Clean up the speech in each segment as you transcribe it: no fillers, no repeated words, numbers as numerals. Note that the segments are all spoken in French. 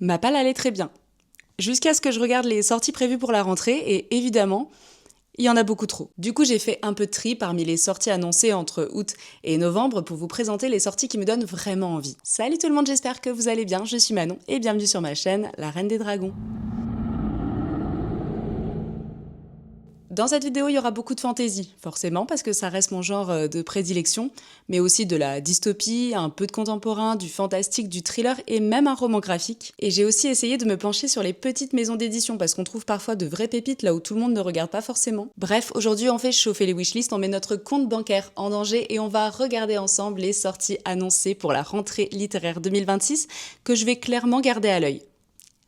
Ma palle allait très bien. Jusqu'à ce que je regarde les sorties prévues pour la rentrée et évidemment, il y en a beaucoup trop. Du coup, j'ai fait un peu de tri parmi les sorties annoncées entre août et novembre pour vous présenter les sorties qui me donnent vraiment envie. Salut tout le monde, j'espère que vous allez bien, je suis Manon et bienvenue sur ma chaîne, La Reine des Dragons. Dans cette vidéo, il y aura beaucoup de fantaisie, forcément, parce que ça reste mon genre de prédilection, mais aussi de la dystopie, un peu de contemporain, du fantastique, du thriller et même un roman graphique. Et j'ai aussi essayé de me pencher sur les petites maisons d'édition, parce qu'on trouve parfois de vraies pépites là où tout le monde ne regarde pas forcément. Bref, aujourd'hui on fait chauffer les wishlists, on met notre compte bancaire en danger et on va regarder ensemble les sorties annoncées pour la rentrée littéraire 2026 que je vais clairement garder à l'œil.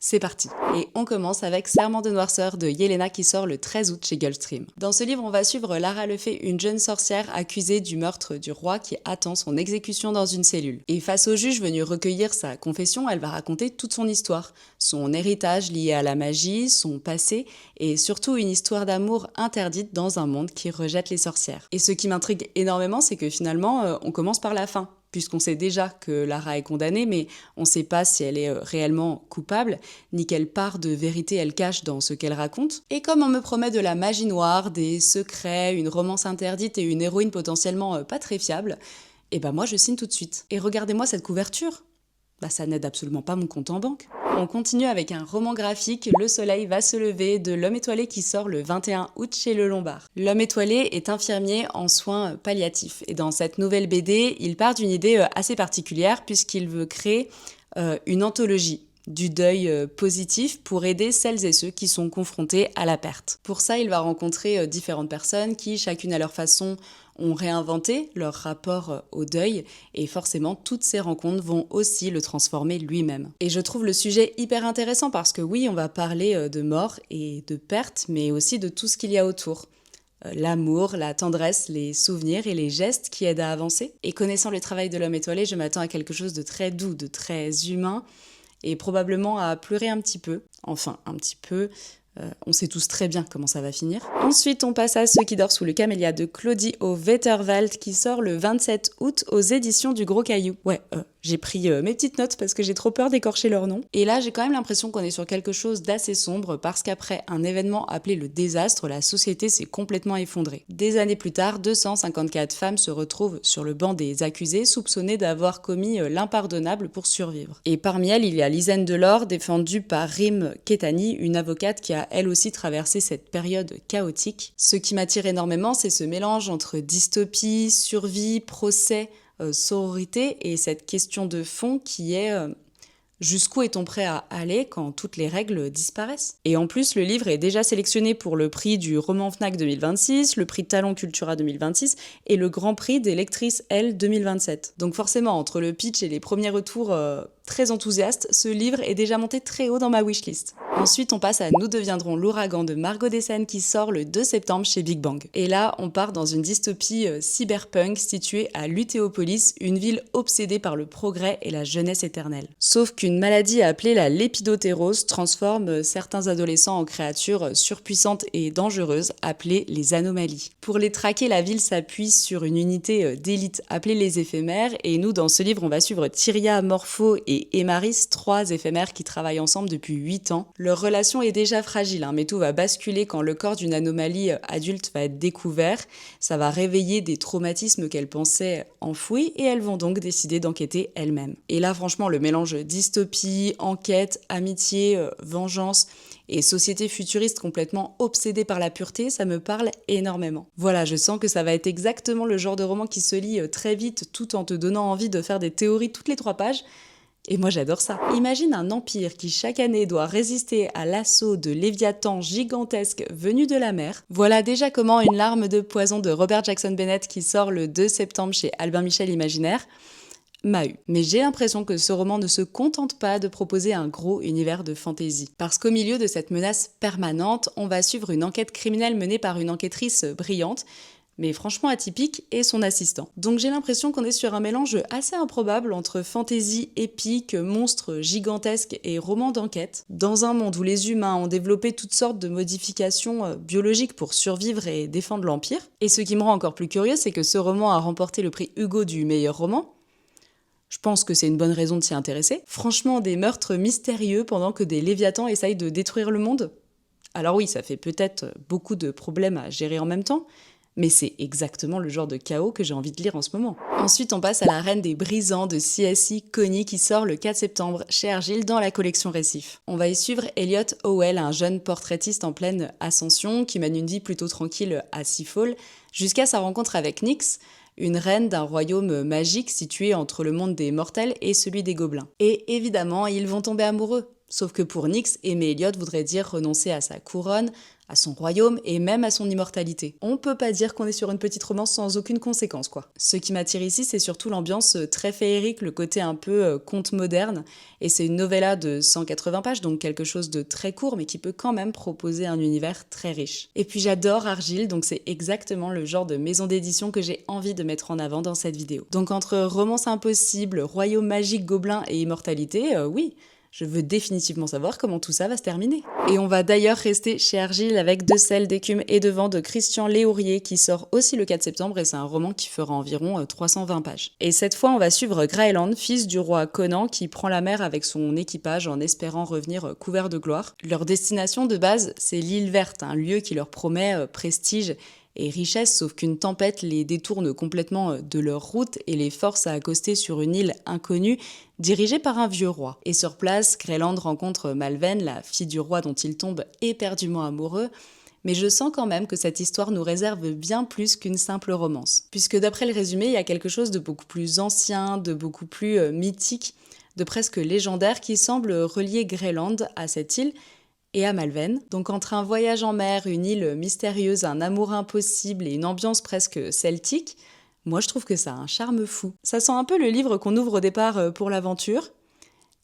C'est parti. Et on commence avec Serment de noirceur de Yelena qui sort le 13 août chez Gulfstream. Dans ce livre, on va suivre Lara Le Fay, une jeune sorcière accusée du meurtre du roi qui attend son exécution dans une cellule. Et face au juge venu recueillir sa confession, elle va raconter toute son histoire, son héritage lié à la magie, son passé et surtout une histoire d'amour interdite dans un monde qui rejette les sorcières. Et ce qui m'intrigue énormément, c'est que finalement, on commence par la fin. Puisqu'on sait déjà que Lara est condamnée, mais on ne sait pas si elle est réellement coupable, ni quelle part de vérité elle cache dans ce qu'elle raconte. Et comme on me promet de la magie noire, des secrets, une romance interdite et une héroïne potentiellement pas très fiable, et ben moi je signe tout de suite. Et regardez-moi cette couverture, ça n'aide absolument pas mon compte en banque. On continue avec un roman graphique, Le soleil va se lever, de L'Homme étoilé qui sort le 21 août chez Le Lombard. L'Homme étoilé est infirmier en soins palliatifs. Et dans cette nouvelle BD, il part d'une idée assez particulière puisqu'il veut créer une anthologie du deuil positif pour aider celles et ceux qui sont confrontés à la perte. Pour ça, il va rencontrer différentes personnes qui, chacune à leur façon, ont réinventé leur rapport au deuil et forcément toutes ces rencontres vont aussi le transformer lui-même. Et je trouve le sujet hyper intéressant parce que oui, on va parler de mort et de perte, mais aussi de tout ce qu'il y a autour. L'amour, la tendresse, les souvenirs et les gestes qui aident à avancer. Et connaissant le travail de L'Homme étoilé, je m'attends à quelque chose de très doux, de très humain et probablement à pleurer un petit peu. Enfin, un petit peu. On sait tous très bien comment ça va finir. Ensuite, on passe à Ceux qui dorment sous le camélia de Claudie au Wetterwald qui sort le 27 août aux éditions du Gros Caillou. Ouais, j'ai pris mes petites notes parce que j'ai trop peur d'écorcher leur nom. Et là, j'ai quand même l'impression qu'on est sur quelque chose d'assez sombre parce qu'après un événement appelé le désastre, la société s'est complètement effondrée. Des années plus tard, 254 femmes se retrouvent sur le banc des accusés soupçonnées d'avoir commis l'impardonnable pour survivre. Et parmi elles, il y a Lisanne Delors, défendue par Rim Ketani, une avocate qui a elle aussi traversé cette période chaotique. Ce qui m'attire énormément, c'est ce mélange entre dystopie, survie, procès, sororité et cette question de fond qui est jusqu'où est-on prêt à aller quand toutes les règles disparaissent? Et en plus, le livre est déjà sélectionné pour le prix du Roman Fnac 2026, le prix Talent Cultura 2026 et le Grand Prix des lectrices L 2027. Donc forcément, entre le pitch et les premiers retours très enthousiastes, ce livre est déjà monté très haut dans ma wishlist. Ensuite, on passe à Nous deviendrons l'ouragan de Margot Dessen qui sort le 2 septembre chez Big Bang. Et là, on part dans une dystopie cyberpunk située à Lutéopolis, une ville obsédée par le progrès et la jeunesse éternelle. Sauf qu'une maladie appelée la lépidotérose transforme certains adolescents en créatures surpuissantes et dangereuses appelées les anomalies. Pour les traquer, la ville s'appuie sur une unité d'élite appelée les éphémères et nous, dans ce livre, on va suivre Tyria, Morpho et Emaris, 3 éphémères qui travaillent ensemble depuis 8 ans. Leur relation est déjà fragile, mais tout va basculer quand le corps d'une anomalie adulte va être découvert. Ça va réveiller des traumatismes qu'elles pensaient enfouis et elles vont donc décider d'enquêter elles-mêmes. Et là, franchement, le mélange dystopie, enquête, amitié, vengeance et société futuriste complètement obsédée par la pureté, ça me parle énormément. Voilà, je sens que ça va être exactement le genre de roman qui se lit très vite tout en te donnant envie de faire des théories toutes les 3 pages. Et moi j'adore ça. Imagine un empire qui chaque année doit résister à l'assaut de léviathans gigantesques venus de la mer. Voilà déjà comment Une larme de poison de Robert Jackson Bennett qui sort le 2 septembre chez Albin Michel Imaginaire m'a eu. Mais j'ai l'impression que ce roman ne se contente pas de proposer un gros univers de fantaisie. Parce qu'au milieu de cette menace permanente, on va suivre une enquête criminelle menée par une enquêtrice brillante, mais franchement atypique, et son assistant. Donc j'ai l'impression qu'on est sur un mélange assez improbable entre fantaisie épique, monstres gigantesques et romans d'enquête, dans un monde où les humains ont développé toutes sortes de modifications biologiques pour survivre et défendre l'Empire. Et ce qui me rend encore plus curieux, c'est que ce roman a remporté le prix Hugo du meilleur roman, Je pense que c'est une bonne raison de s'y intéresser. Franchement, des meurtres mystérieux pendant que des léviathans essayent de détruire le monde? Alors oui, ça fait peut-être beaucoup de problèmes à gérer en même temps, mais c'est exactement le genre de chaos que j'ai envie de lire en ce moment. Ensuite, on passe à La Reine des Brisants de C.S.I. Coney qui sort le 4 septembre chez Hergile dans la collection Récif. On va y suivre Elliot Howell, un jeune portraitiste en pleine ascension qui mène une vie plutôt tranquille à Seafall, jusqu'à sa rencontre avec Nyx, une reine d'un royaume magique situé entre le monde des mortels et celui des gobelins. Et évidemment, ils vont tomber amoureux. Sauf que pour Nyx, aimer Elliot voudrait dire renoncer à sa couronne, à son royaume et même à son immortalité. On peut pas dire qu'on est sur une petite romance sans aucune conséquence, quoi. Ce qui m'attire ici, c'est surtout l'ambiance très féerique, le côté un peu conte moderne. Et c'est une novella de 180 pages, donc quelque chose de très court, mais qui peut quand même proposer un univers très riche. Et puis j'adore Argile, donc c'est exactement le genre de maison d'édition que j'ai envie de mettre en avant dans cette vidéo. Donc entre romance impossible, royaume magique, gobelin et immortalité, oui, je veux définitivement savoir comment tout ça va se terminer. Et on va d'ailleurs rester chez Hergile avec De sel, d'écume et de vent de Christian Léourier qui sort aussi le 4 septembre et c'est un roman qui fera environ 320 pages. Et cette fois, on va suivre Graëland, fils du roi Conan qui prend la mer avec son équipage en espérant revenir couvert de gloire. Leur destination de base, c'est l'île verte, un lieu qui leur promet prestige et richesse, sauf qu'une tempête les détourne complètement de leur route et les force à accoster sur une île inconnue dirigée par un vieux roi. Et sur place, Graëland rencontre Malven, la fille du roi dont il tombe éperdument amoureux, mais je sens quand même que cette histoire nous réserve bien plus qu'une simple romance. Puisque d'après le résumé, il y a quelque chose de beaucoup plus ancien, de beaucoup plus mythique, de presque légendaire qui semble relier Graëland à cette île et à Malven. Donc entre un voyage en mer, une île mystérieuse, un amour impossible et une ambiance presque celtique, moi je trouve que ça a un charme fou. Ça sent un peu le livre qu'on ouvre au départ pour l'aventure,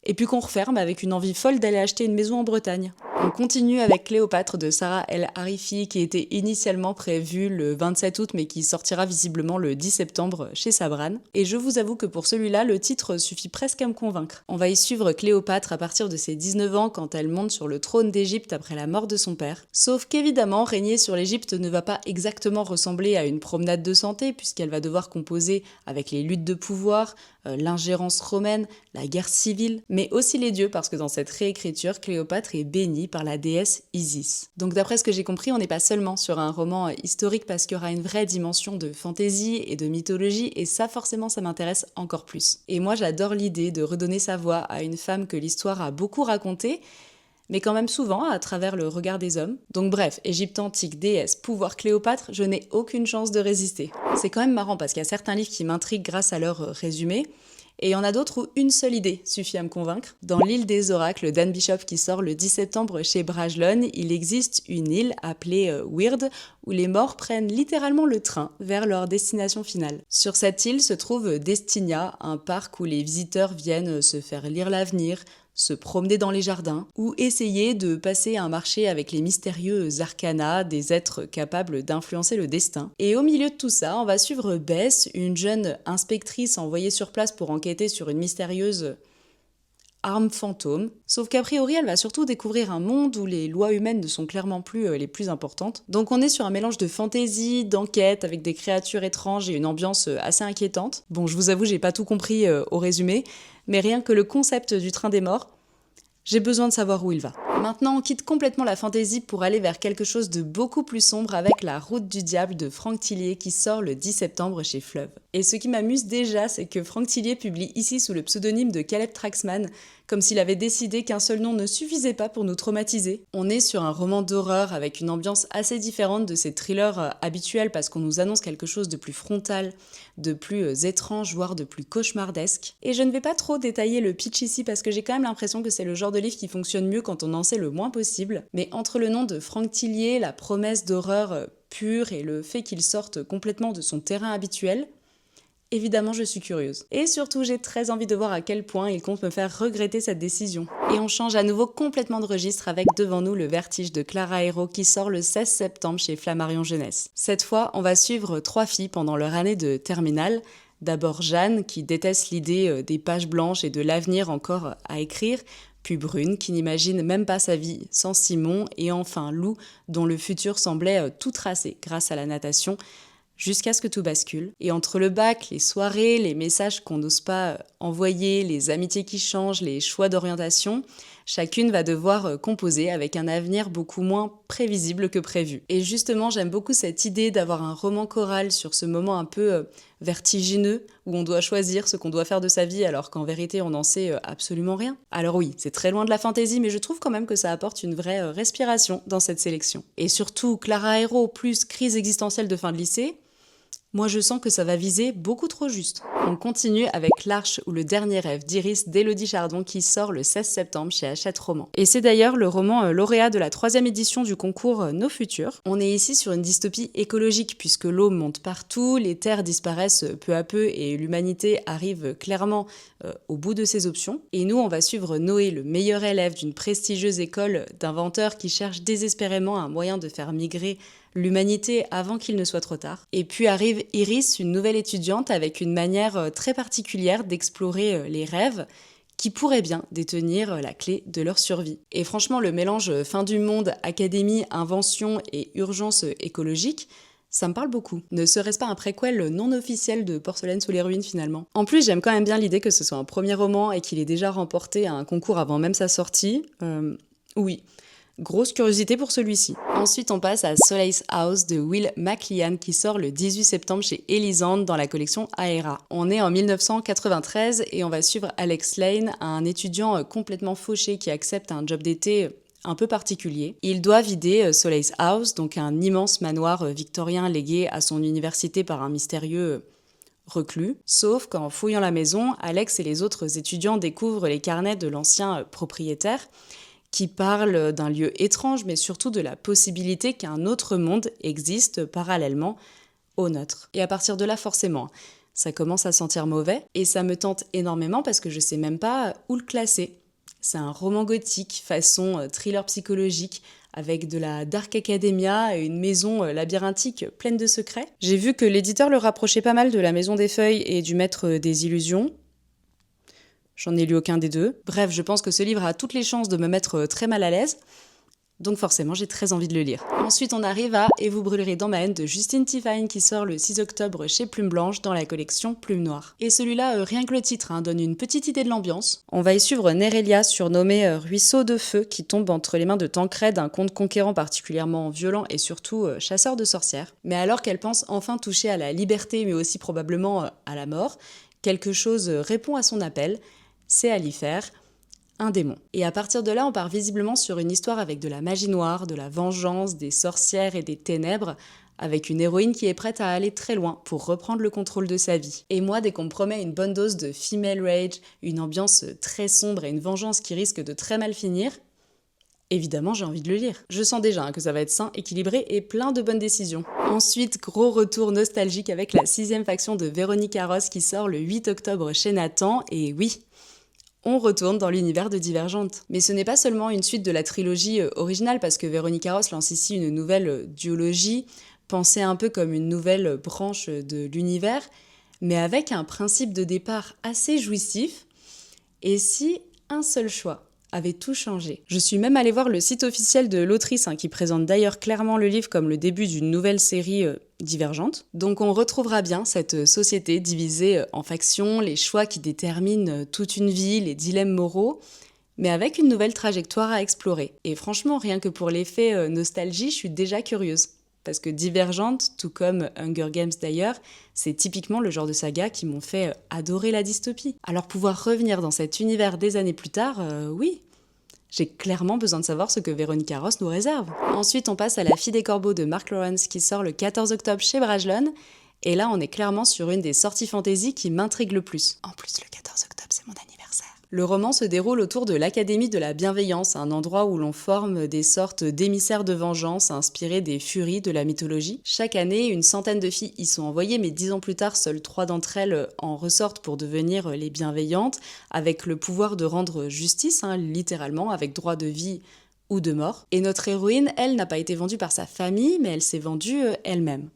et puis qu'on referme avec une envie folle d'aller acheter une maison en Bretagne. On continue avec Cléopâtre de Sarah El Harifi qui était initialement prévue le 27 août mais qui sortira visiblement le 10 septembre chez Sabran. Et je vous avoue que pour celui-là, le titre suffit presque à me convaincre. On va y suivre Cléopâtre à partir de ses 19 ans quand elle monte sur le trône d'Égypte après la mort de son père. Sauf qu'évidemment, régner sur l'Égypte ne va pas exactement ressembler à une promenade de santé puisqu'elle va devoir composer avec les luttes de pouvoir, l'ingérence romaine, la guerre civile, mais aussi les dieux parce que dans cette réécriture, Cléopâtre est bénie par la déesse Isis. Donc d'après ce que j'ai compris, on n'est pas seulement sur un roman historique parce qu'il y aura une vraie dimension de fantaisie et de mythologie et ça forcément ça m'intéresse encore plus. Et moi j'adore l'idée de redonner sa voix à une femme que l'histoire a beaucoup racontée, mais quand même souvent à travers le regard des hommes. Donc bref, Égypte antique, déesse, pouvoir, Cléopâtre, je n'ai aucune chance de résister. C'est quand même marrant parce qu'il y a certains livres qui m'intriguent grâce à leur résumé, et il y en a d'autres où une seule idée suffit à me convaincre. Dans l'île des oracles d'Anne Bishop qui sort le 10 septembre chez Brajlon, il existe une île appelée Weird où les morts prennent littéralement le train vers leur destination finale. Sur cette île se trouve Destinia, un parc où les visiteurs viennent se faire lire l'avenir, se promener dans les jardins, ou essayer de passer un marché avec les mystérieux arcanas des êtres capables d'influencer le destin. Et au milieu de tout ça, on va suivre Bess, une jeune inspectrice envoyée sur place pour enquêter sur une mystérieuse arme fantôme, sauf qu'a priori elle va surtout découvrir un monde où les lois humaines ne sont clairement plus les plus importantes. Donc on est sur un mélange de fantaisie, d'enquête avec des créatures étranges et une ambiance assez inquiétante. Bon, je vous avoue, j'ai pas tout compris au résumé, mais rien que le concept du train des morts, j'ai besoin de savoir où il va. Maintenant, on quitte complètement la fantaisie pour aller vers quelque chose de beaucoup plus sombre avec La Route du Diable de Franck Tillier qui sort le 10 septembre chez Fleuve. Et ce qui m'amuse déjà, c'est que Franck Tillier publie ici sous le pseudonyme de Caleb Traxman, comme s'il avait décidé qu'un seul nom ne suffisait pas pour nous traumatiser. On est sur un roman d'horreur avec une ambiance assez différente de ces thrillers habituels parce qu'on nous annonce quelque chose de plus frontal, de plus étrange, voire de plus cauchemardesque. Et je ne vais pas trop détailler le pitch ici parce que j'ai quand même l'impression que c'est le genre de livre qui fonctionne mieux quand on en sait le moins possible. Mais entre le nom de Franck Tillier, la promesse d'horreur pure et le fait qu'il sorte complètement de son terrain habituel, évidemment, je suis curieuse. Et surtout, j'ai très envie de voir à quel point il compte me faire regretter cette décision. Et on change à nouveau complètement de registre avec devant nous Le Vertige de Clara Hérault qui sort le 16 septembre chez Flammarion Jeunesse. Cette fois, on va suivre 3 filles pendant leur année de terminale. D'abord Jeanne, qui déteste l'idée des pages blanches et de l'avenir encore à écrire, puis Brune, qui n'imagine même pas sa vie sans Simon, et enfin Lou, dont le futur semblait tout tracé grâce à la natation. jusqu'à ce que tout bascule. Et entre le bac, les soirées, les messages qu'on n'ose pas envoyer, les amitiés qui changent, les choix d'orientation, chacune va devoir composer avec un avenir beaucoup moins prévisible que prévu. Et justement, j'aime beaucoup cette idée d'avoir un roman choral sur ce moment un peu vertigineux où on doit choisir ce qu'on doit faire de sa vie alors qu'en vérité on n'en sait absolument rien. Alors oui, c'est très loin de la fantaisie, mais je trouve quand même que ça apporte une vraie respiration dans cette sélection. Et surtout, Clara Héro plus crise existentielle de fin de lycée, moi je sens que ça va viser beaucoup trop juste. On continue avec L'Arche ou le dernier rêve d'Iris d'Élodie Chardon qui sort le 16 septembre chez Hachette Roman. Et c'est d'ailleurs le roman lauréat de la 3e édition du concours Nos Futurs. On est ici sur une dystopie écologique puisque l'eau monte partout, les terres disparaissent peu à peu et l'humanité arrive clairement au bout de ses options. Et nous, on va suivre Noé, le meilleur élève d'une prestigieuse école d'inventeurs qui cherche désespérément un moyen de faire migrer l'humanité avant qu'il ne soit trop tard. Et puis arrive Iris, une nouvelle étudiante avec une manière très particulière d'explorer les rêves qui pourraient bien détenir la clé de leur survie. Et franchement, le mélange fin du monde, académie, invention et urgence écologique, ça me parle beaucoup. Ne serait-ce pas un préquel non officiel de Porcelaine sous les ruines finalement? En plus, j'aime quand même bien l'idée que ce soit un premier roman et qu'il ait déjà remporté un concours avant même sa sortie. Oui. Grosse curiosité pour celui-ci. Ensuite, on passe à Soleil's House de Will McLean qui sort le 18 septembre chez Elisande dans la collection Aera. On est en 1993 et on va suivre Alex Lane, un étudiant complètement fauché qui accepte un job d'été un peu particulier. Il doit vider Soleil's House, donc un immense manoir victorien légué à son université par un mystérieux reclus. Sauf qu'en fouillant la maison, Alex et les autres étudiants découvrent les carnets de l'ancien propriétaire qui parle d'un lieu étrange, mais surtout de la possibilité qu'un autre monde existe parallèlement au nôtre. Et à partir de là, forcément, ça commence à sentir mauvais, et ça me tente énormément parce que je sais même pas où le classer. C'est un roman gothique, façon thriller psychologique, avec de la dark academia et une maison labyrinthique pleine de secrets. J'ai vu que l'éditeur le rapprochait pas mal de la Maison des Feuilles et du Maître des Illusions. J'en ai lu aucun des deux. Bref, je pense que ce livre a toutes les chances de me mettre très mal à l'aise. Donc forcément, j'ai très envie de le lire. Ensuite, on arrive à Et vous brûlerez dans ma haine de Justine Tiffany qui sort le 6 octobre chez Plume Blanche dans la collection Plume Noire. Et celui-là, rien que le titre, donne une petite idée de l'ambiance. On va y suivre Nérélia, surnommée Ruisseau de Feu, qui tombe entre les mains de Tancred, un comte conquérant particulièrement violent et surtout chasseur de sorcières. Mais alors qu'elle pense enfin toucher à la liberté, mais aussi probablement à la mort, quelque chose répond à son appel. C'est Alifer, un démon. Et à partir de là, on part visiblement sur une histoire avec de la magie noire, de la vengeance, des sorcières et des ténèbres, avec une héroïne qui est prête à aller très loin pour reprendre le contrôle de sa vie. Et moi, dès qu'on me promet une bonne dose de female rage, une ambiance très sombre et une vengeance qui risque de très mal finir, évidemment, j'ai envie de le lire. Je sens déjà que ça va être sain, équilibré et plein de bonnes décisions. Ensuite, gros retour nostalgique avec la 6e faction de Véronique Arros qui sort le 8 octobre chez Nathan, et oui, on retourne dans l'univers de Divergente. Mais ce n'est pas seulement une suite de la trilogie originale, parce que Véronique Arros lance ici une nouvelle duologie, pensée un peu comme une nouvelle branche de l'univers, mais avec un principe de départ assez jouissif. Et si un seul choix avait tout changé? Je suis même allée voir le site officiel de l'autrice, qui présente d'ailleurs clairement le livre comme le début d'une nouvelle série Divergente. Donc on retrouvera bien cette société divisée en factions, les choix qui déterminent toute une vie, les dilemmes moraux, mais avec une nouvelle trajectoire à explorer. Et franchement, rien que pour l'effet nostalgie, je suis déjà curieuse. Parce que Divergente, tout comme Hunger Games d'ailleurs, c'est typiquement le genre de saga qui m'ont fait adorer la dystopie. Alors pouvoir revenir dans cet univers des années plus tard, oui, j'ai clairement besoin de savoir ce que Véronique Arros nous réserve. Ensuite, on passe à La Fille des Corbeaux de Mark Lawrence qui sort le 14 octobre chez Brajlon. Et là, on est clairement sur une des sorties fantasy qui m'intrigue le plus. En plus, le 14 octobre, c'est mon anniversaire. Le roman se déroule autour de l'Académie de la Bienveillance, un endroit où l'on forme des sortes d'émissaires de vengeance inspirés des furies de la mythologie. Chaque année, une centaine de filles y sont envoyées, mais 10 ans plus tard, seules 3 d'entre elles en ressortent pour devenir les bienveillantes, avec le pouvoir de rendre justice, littéralement, avec droit de vie ou de mort. Et notre héroïne, elle, n'a pas été vendue par sa famille, mais elle s'est vendue elle-même.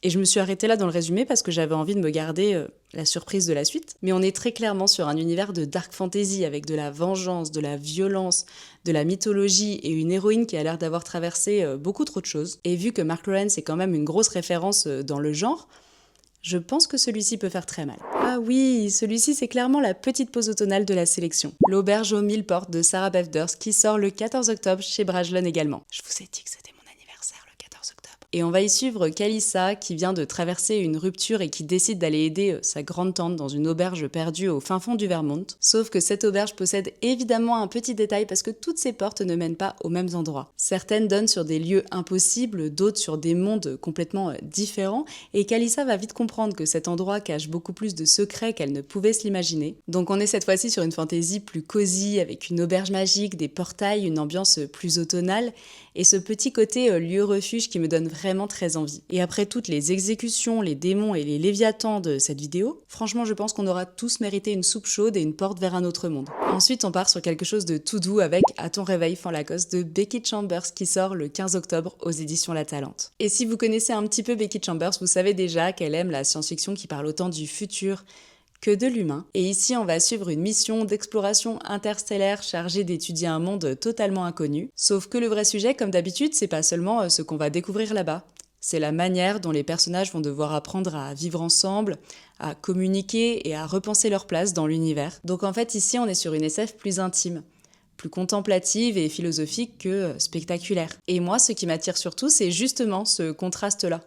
Et je me suis arrêtée là dans le résumé parce que j'avais envie de me garder la surprise de la suite. Mais on est très clairement sur un univers de dark fantasy avec de la vengeance, de la violence, de la mythologie et une héroïne qui a l'air d'avoir traversé beaucoup trop de choses. Et vu que Mark Lawrence est quand même une grosse référence dans le genre, je pense que celui-ci peut faire très mal. Ah oui, celui-ci c'est clairement la petite pause automnale de la sélection. L'auberge aux 1000 portes de Sarah Beth Durst qui sort le 14 octobre chez Brajlon également. Je vous ai dit que c'était mon anniversaire le 14 octobre. Et on va y suivre Kalissa qui vient de traverser une rupture et qui décide d'aller aider sa grande tante dans une auberge perdue au fin fond du Vermont. Sauf que cette auberge possède évidemment un petit détail parce que toutes ses portes ne mènent pas aux mêmes endroits. Certaines donnent sur des lieux impossibles, d'autres sur des mondes complètement différents, et Kalissa va vite comprendre que cet endroit cache beaucoup plus de secrets qu'elle ne pouvait se l'imaginer. Donc on est cette fois-ci sur une fantaisie plus cosy, avec une auberge magique, des portails, une ambiance plus automnale, et ce petit côté lieu-refuge qui me donne vraiment très envie. Et après toutes les exécutions, les démons et les léviathans de cette vidéo, franchement je pense qu'on aura tous mérité une soupe chaude et une porte vers un autre monde. Ensuite on part sur quelque chose de tout doux avec À ton réveil, Fend Lacoste de Becky Chambers qui sort le 15 octobre aux éditions La Talente. Et si vous connaissez un petit peu Becky Chambers, vous savez déjà qu'elle aime la science-fiction qui parle autant du futur que de l'humain. Et ici, on va suivre une mission d'exploration interstellaire chargée d'étudier un monde totalement inconnu. Sauf que le vrai sujet, comme d'habitude, c'est pas seulement ce qu'on va découvrir là-bas. C'est la manière dont les personnages vont devoir apprendre à vivre ensemble, à communiquer et à repenser leur place dans l'univers. Donc en fait, ici, on est sur une SF plus intime, plus contemplative et philosophique que spectaculaire. Et moi, ce qui m'attire surtout, c'est justement ce contraste-là.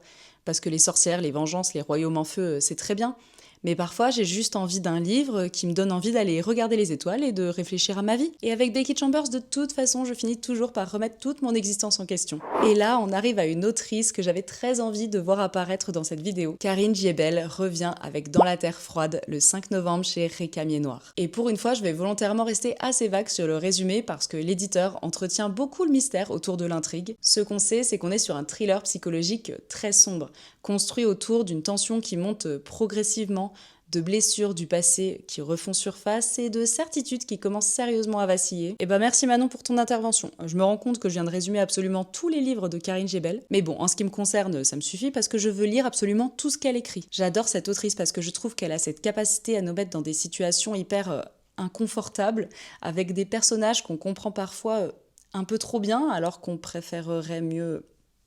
Parce que les sorcières, les vengeances, les royaumes en feu, c'est très bien. Mais parfois, j'ai juste envie d'un livre qui me donne envie d'aller regarder les étoiles et de réfléchir à ma vie. Et avec Becky Chambers, de toute façon, je finis toujours par remettre toute mon existence en question. Et là, on arrive à une autrice que j'avais très envie de voir apparaître dans cette vidéo. Karine Giebel revient avec Dans la Terre froide le 5 novembre chez Récamier Noir. Et pour une fois, je vais volontairement rester assez vague sur le résumé parce que l'éditeur entretient beaucoup le mystère autour de l'intrigue. Ce qu'on sait, c'est qu'on est sur un thriller psychologique très sombre, construit autour d'une tension qui monte progressivement, de blessures du passé qui refont surface et de certitudes qui commencent sérieusement à vaciller. Et bah merci Manon pour ton intervention. Je me rends compte que je viens de résumer absolument tous les livres de Karine Giebel. Mais bon, en ce qui me concerne, ça me suffit parce que je veux lire absolument tout ce qu'elle écrit. J'adore cette autrice parce que je trouve qu'elle a cette capacité à nous mettre dans des situations hyper inconfortables, avec des personnages qu'on comprend parfois un peu trop bien alors qu'on préférerait mieux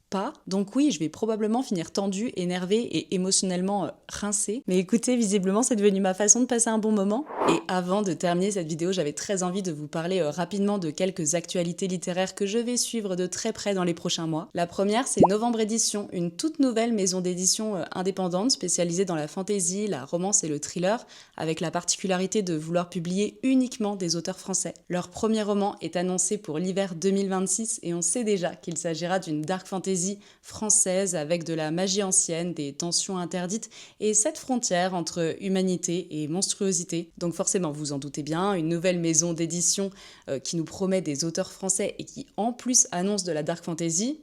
pas. Donc oui, je vais probablement finir tendue, énervée et émotionnellement rincée. Mais écoutez, visiblement, c'est devenu ma façon de passer un bon moment. Et avant de terminer cette vidéo, j'avais très envie de vous parler rapidement de quelques actualités littéraires que je vais suivre de très près dans les prochains mois. La première, c'est Novembre Édition, une toute nouvelle maison d'édition indépendante spécialisée dans la fantasy, la romance et le thriller, avec la particularité de vouloir publier uniquement des auteurs français. Leur premier roman est annoncé pour l'hiver 2026 et on sait déjà qu'il s'agira d'une dark fantasy française avec de la magie ancienne, des tensions interdites et cette frontière entre humanité et monstruosité. Donc forcément, vous en doutez bien, une nouvelle maison d'édition qui nous promet des auteurs français et qui en plus annonce de la dark fantasy.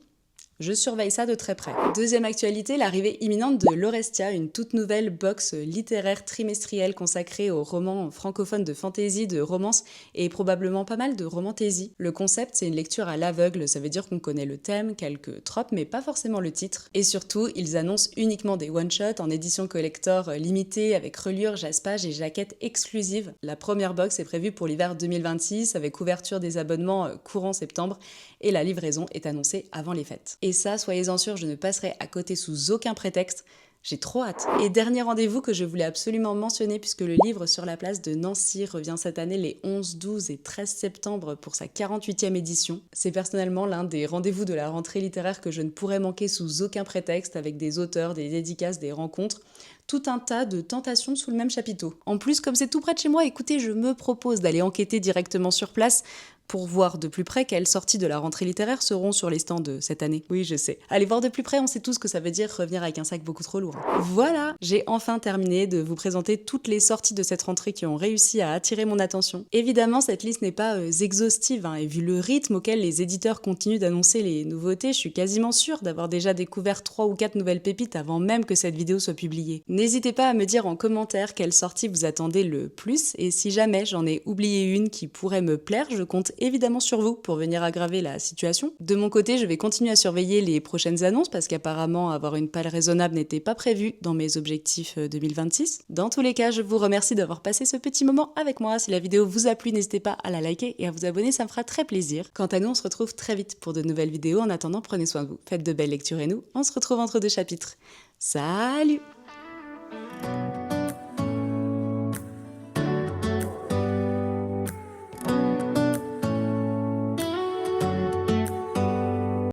Je surveille ça de très près. Deuxième actualité, l'arrivée imminente de l'Orestia, une toute nouvelle box littéraire trimestrielle consacrée aux romans francophones de fantasy, de romance et probablement pas mal de romantaisie. Le concept, c'est une lecture à l'aveugle, ça veut dire qu'on connaît le thème, quelques tropes, mais pas forcément le titre. Et surtout, ils annoncent uniquement des one-shots en édition collector limitée avec reliure, jaspage et jaquette exclusive. La première box est prévue pour l'hiver 2026 avec ouverture des abonnements courant septembre et la livraison est annoncée avant les fêtes. Et ça, soyez-en sûrs, je ne passerai à côté sous aucun prétexte. J'ai trop hâte. Et dernier rendez-vous que je voulais absolument mentionner puisque le livre Sur la place de Nancy revient cette année les 11, 12 et 13 septembre pour sa 48e édition. C'est personnellement l'un des rendez-vous de la rentrée littéraire que je ne pourrais manquer sous aucun prétexte avec des auteurs, des dédicaces, des rencontres. Tout un tas de tentations sous le même chapiteau. En plus, comme c'est tout près de chez moi, écoutez, je me propose d'aller enquêter directement sur place pour voir de plus près quelles sorties de la rentrée littéraire seront sur les stands de cette année. Oui, je sais. Allez voir de plus près, on sait tous ce que ça veut dire revenir avec un sac beaucoup trop lourd. Voilà, j'ai enfin terminé de vous présenter toutes les sorties de cette rentrée qui ont réussi à attirer mon attention. Évidemment, cette liste n'est pas exhaustive, et vu le rythme auquel les éditeurs continuent d'annoncer les nouveautés, je suis quasiment sûre d'avoir déjà découvert 3 ou 4 nouvelles pépites avant même que cette vidéo soit publiée. N'hésitez pas à me dire en commentaire quelle sortie vous attendez le plus, et si jamais j'en ai oublié une qui pourrait me plaire, je compte évidemment sur vous pour venir aggraver la situation. De mon côté, je vais continuer à surveiller les prochaines annonces parce qu'apparemment avoir une palle raisonnable n'était pas prévu dans mes objectifs 2026. Dans tous les cas, je vous remercie d'avoir passé ce petit moment avec moi. Si la vidéo vous a plu, n'hésitez pas à la liker et à vous abonner, ça me fera très plaisir. Quant à nous, on se retrouve très vite pour de nouvelles vidéos. En attendant, prenez soin de vous, faites de belles lectures et nous, on se retrouve entre deux chapitres. Salut!